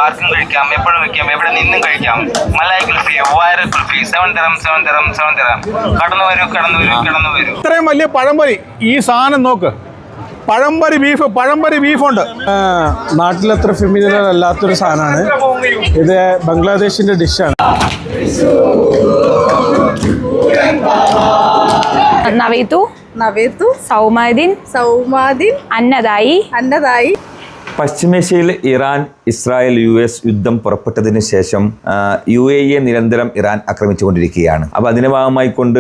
ആർക്കും കഴിക്കാം, എപ്പോഴും കഴിക്കാം, എവിടെ നിന്നും കഴിക്കാം. മലായ് കുൽഫി, വയറ കുൽഫി, 7 ദിറം. കടന്നു വരൂ. ഇത്രയും വലിയ പഴംപൊരി, ഈ സാധനം നോക്ക്. പഴംപൊരി ബീഫുണ്ട്. നാട്ടിലത്ര ഫെമിലിയർ അല്ലാത്തൊരു സാധനമാണ് ഇത്. ബംഗ്ലാദേശിന്റെ ഡിഷാണ്. നവേത്തു സൗമാദിൻ അന്നദായി. പശ്ചിമേഷ്യയിൽ ഇറാൻ, ഇസ്രായേൽ, US യുദ്ധം പുറപ്പെട്ടതിന് ശേഷം UAE നിരന്തരം ഇറാൻ ആക്രമിച്ചുകൊണ്ടിരിക്കുകയാണ്. അപ്പോൾ അതിന്റെ ഭാഗമായിക്കൊണ്ട്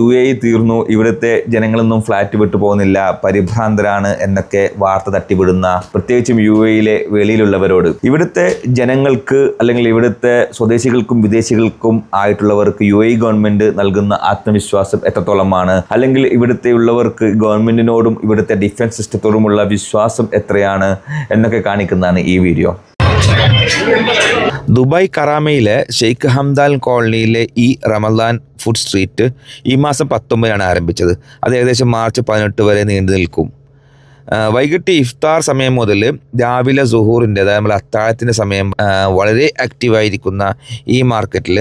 UAE തീർന്നു, ഇവിടുത്തെ ജനങ്ങളൊന്നും ഫ്ലാറ്റ് വിട്ടു പോകുന്നില്ല, പരിഭ്രാന്തരാണ് എന്നൊക്കെ വാർത്ത തട്ടിവിടുന്ന പ്രത്യേകിച്ചും UAEയിലെ വെളിയിലുള്ളവരോട് ഇവിടുത്തെ ജനങ്ങൾക്ക് അല്ലെങ്കിൽ ഇവിടുത്തെ സ്വദേശികൾക്കും വിദേശികൾക്കും ആയിട്ടുള്ളവർക്ക് UAE ഗവൺമെന്റ് നൽകുന്ന ആത്മവിശ്വാസം എത്രത്തോളമാണ്, അല്ലെങ്കിൽ ഇവിടുത്തെ ഉള്ളവർക്ക് ഗവൺമെന്റിനോടും ഇവിടുത്തെ ഡിഫൻസ് സിസ്റ്റത്തോടുമുള്ള വിശ്വാസം എത്രയാണ് എന്നൊക്കെ കാണിക്കുന്നതാണ് ഈ വീഡിയോ. ദുബായ് കറാമയിലെ ഷെയ്ഖ് ഹംദാൻ കോളനിയിലെ ഈ റമദാൻ ഫുഡ് സ്ട്രീറ്റ് ഈ മാസം 19 ആരംഭിച്ചത്. അത് ഏകദേശം മാർച്ച് 18 വരെ നീണ്ടു നിൽക്കും. വൈകിട്ട് ഇഫ്താർ സമയം മുതൽ രാവിലെ സുഹൂറിൻ്റെ, അതായത് നമ്മൾ അത്താഴത്തിൻ്റെ സമയം വളരെ ആക്റ്റീവായിരിക്കുന്ന ഈ മാർക്കറ്റിൽ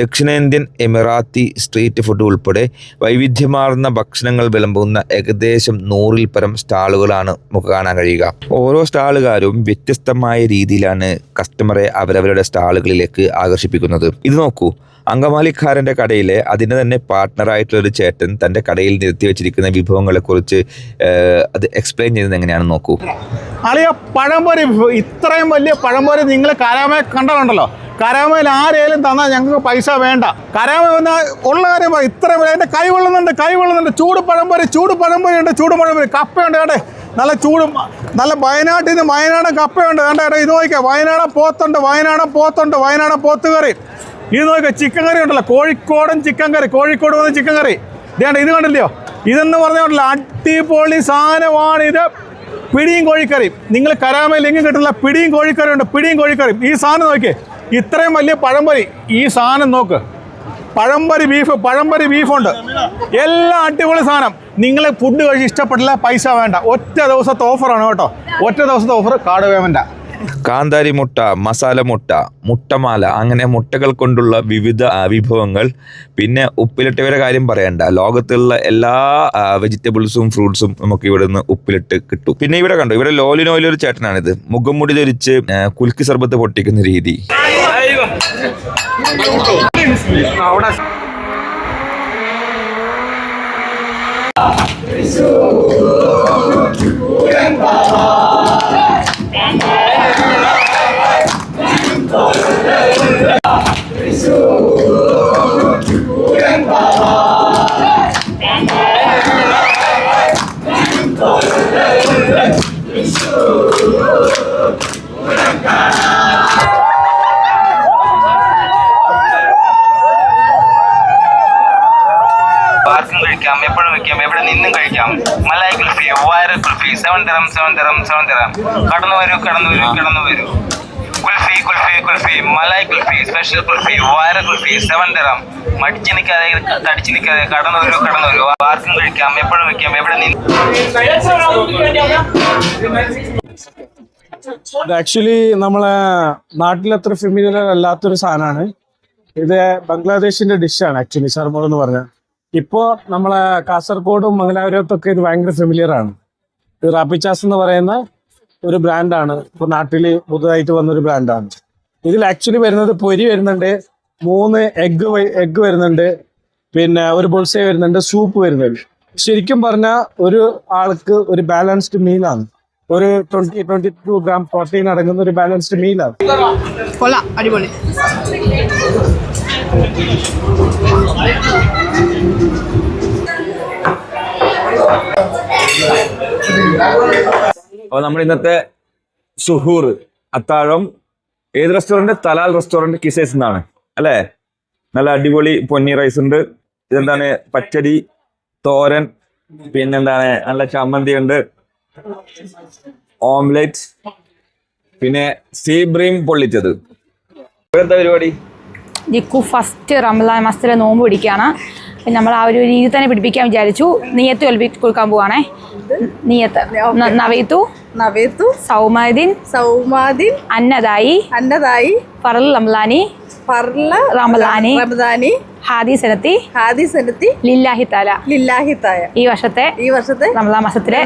ദക്ഷിണേന്ത്യൻ, എമിറാത്തി സ്ട്രീറ്റ് ഫുഡ് ഉൾപ്പെടെ വൈവിധ്യമാർന്ന ഭക്ഷണങ്ങൾ വിളമ്പുന്ന ഏകദേശം 100-ൽ പരം സ്റ്റാളുകളാണ് നമുക്ക് കാണാൻ കഴിയുക. ഓരോ സ്റ്റാളുകാരും വ്യത്യസ്തമായ രീതിയിലാണ് കസ്റ്റമറെ അവരവരുടെ സ്റ്റാളുകളിലേക്ക് ആകർഷിപ്പിക്കുന്നത്. ഇത് നോക്കൂ, അങ്കമാലിക്കാരൻ്റെ കടയിലെ അതിൻ്റെ തന്നെ പാർട്ട്ണറായിട്ടുള്ളൊരു ചേട്ടൻ തൻ്റെ കടയിൽ നിർത്തി വെച്ചിരിക്കുന്ന വിഭവങ്ങളെക്കുറിച്ച് അത് എക്സ്പ്ലെയിൻ ചെയ്യുന്നത് എങ്ങനെയാണെന്ന് നോക്കൂ. അളിയ പഴംപൊരി, ഇത്രയും വലിയ പഴംപൊരി നിങ്ങൾ കരാമ കണ്ടതുണ്ടല്ലോ. കരാമയിൽ ആരെയും തന്നാൽ ഞങ്ങൾക്ക് പൈസ വേണ്ട. കരാമ വന്നാൽ ഉള്ള കാര്യം ഇത്രയും എൻ്റെ കൈ കൊള്ളുന്നുണ്ട്. ചൂട് പഴംപൊരി ഉണ്ട്. കപ്പയുണ്ട് കേട്ടെ, നല്ല ചൂടും, നല്ല വയനാട്ടിൽ നിന്ന് വയനാടൻ കപ്പയുണ്ട് കേട്ടോ. ഇത് നോക്കിയാൽ വയനാടൻ വയനാടൻ പോത്തുകറി. ഇത് നോക്കുക, ചിക്കൻ കറി ഉണ്ടല്ലോ, കോഴിക്കോട് വന്ന ചിക്കൻ കറി. ഇതേണ്ട, ഇത് കണ്ടില്ലയോ? ഇതെന്ന് പറഞ്ഞാൽ അടിപൊളി സാധനമാണ് ഇത്. പിടിയും കോഴിക്കറിയും, നിങ്ങൾ കരാമയിൽ എങ്ങും കിട്ടില്ല. പിടിയും കോഴിക്കറിയും. ഈ സാധനം നോക്കിയേ, ഇത്രയും വലിയ പഴംപൊരി, ഈ സാധനം നോക്ക്. പഴംപൊരി ബീഫുണ്ട്. എല്ലാം അടിപൊളി സാധനം. നിങ്ങൾ ഫുഡ് കഴിച്ച് ഇഷ്ടപ്പെട്ടില്ല, പൈസ വേണ്ട. ഒറ്റ ദിവസത്തെ ഓഫറാണ് കേട്ടോ. കാർഡ് പേയ്മെൻറ്റാ. കാന്താരി മുട്ട, മസാല മുട്ട, മുട്ടമാല, അങ്ങനെ മുട്ടകൾ കൊണ്ടുള്ള വിവിധ വിഭവങ്ങൾ. പിന്നെ ഉപ്പിലിട്ടവരുടെ കാര്യം പറയണ്ട, ലോകത്തുള്ള എല്ലാ വെജിറ്റബിൾസും ഫ്രൂട്ട്സും നമുക്ക് ഇവിടെ നിന്ന് ഉപ്പിലിട്ട് കിട്ടും. പിന്നെ ഇവിടെ കണ്ടു, ഇവിടെ ലോലിനോയിലൊരു ചേട്ടനാണിത്, മുഖം മുടി ധരിച്ച് കുൽക്കി സർബത്ത് പൊട്ടിക്കുന്ന രീതി. ആർക്കും കഴിക്കാം, എപ്പോഴും കഴിക്കാം, എവിടെ നിന്നും കഴിക്കാം. മലായ് കുൽഫി, വയറ കുൽഫി, 7 ദിറം. കടന്നു വരൂ. കുൽഫി, മലായ് കുൽഫി, സ്പെഷ്യൽ കുൽഫി, വയറ കുൽഫി, 7 ദിറം. മടിച്ചു നിൽക്കാതെ കടന്നു വരൂ. ആർക്കും കഴിക്കാം, എപ്പോഴും കഴിക്കാം, എവിടെ നിന്നും. ആക്ച്വലി നമ്മളെ നാട്ടിലത്ര ഫെമിലിയർ അല്ലാത്തൊരു സാധനമാണ് ഇത്. ബംഗ്ലാദേശിന്റെ ഡിഷാണ് ആക്ച്വലി സർമോൾ എന്ന് പറഞ്ഞാൽ. ഇപ്പോൾ നമ്മളെ കാസർഗോഡും മംഗലാപുരത്തൊക്കെ ഇത് ഭയങ്കര ഫെമിലിയർ ആണ്. ഇത് റാപ്പിച്ചാസ് എന്ന് പറയുന്ന ഒരു ബ്രാൻഡാണ്, ഇപ്പോൾ നാട്ടിൽ പുതുതായിട്ട് വന്നൊരു ബ്രാൻഡാണ്. ഇതിൽ ആക്ച്വലി വരുന്നത് പൊരി വരുന്നുണ്ട്, 3 എഗ്ഗ് വരുന്നുണ്ട്, പിന്നെ ഒരു ബുൾസൈ വരുന്നുണ്ട്, സൂപ്പ് വരുന്നുണ്ട്. ശരിക്കും പറഞ്ഞാൽ ഒരു ആൾക്ക് ഒരു ബാലൻസ്ഡ് മീലാണ്. ഒരു 22 ഗ്രാം പ്രോട്ടീൻ അടങ്ങുന്ന ഒരു ബാലൻസ്ഡ് മീലാണ്. അടിപൊളി. അപ്പോൾ നമ്മൾ ഇന്നത്തെ സുഹൂർ അത്താഴം ഏത് റെസ്റ്റോറൻറ്റ്? തലാൽ റെസ്റ്റോറൻറ്റ് കിസേസ് എന്നാണ് അല്ലേ. നല്ല അടിപൊളി പൊന്നി റൈസ് ഉണ്ട്. ഇതെന്താണ്, പച്ചടി, തോരൻ, പിന്നെന്താണ് നല്ല ചമ്മന്തി ഉണ്ട്, ഓംലെറ്റ്, പിന്നെ സീബ്രീം പൊള്ളിച്ചത്. എന്താ പരിപാടി? ജിക്കു ഫസ്റ്റ് റമദാൻ മാസത്തിലെ നോമ്പ് പിടിക്കുകയാണ്. നമ്മൾ ആ ഒരു രീതി തന്നെ പിടിപ്പിക്കാൻ വിചാരിച്ചു. നിയത്ത് കൊടുക്കാൻ പോവാണേ. നിയത്ത് നവേത്തു സൗമാദിൻ സൗമാദിൻ അന്നദായി ഫറൽ റമലാനി ഫർല റമലാനി റമദാനി ഹാദി സനത്തി ലില്ലാഹി താല ഈ വർഷത്തെ റമദാൻ മാസത്തിലെ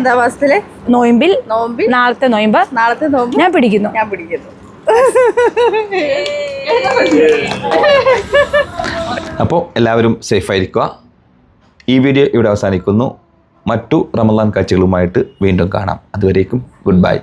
നോയമ്പിൽ നാളത്തെ നോയമ്പ് ഞാൻ പിടിക്കുന്നു അപ്പോൾ എല്ലാവരും സേഫായിരിക്കുക. ഈ വീഡിയോ ഇവിടെ അവസാനിക്കുന്നു. മറ്റു റമദാൻ കാഴ്ചകളുമായിട്ട് വീണ്ടും കാണാം. അതുവരേക്കും ഗുഡ് ബൈ.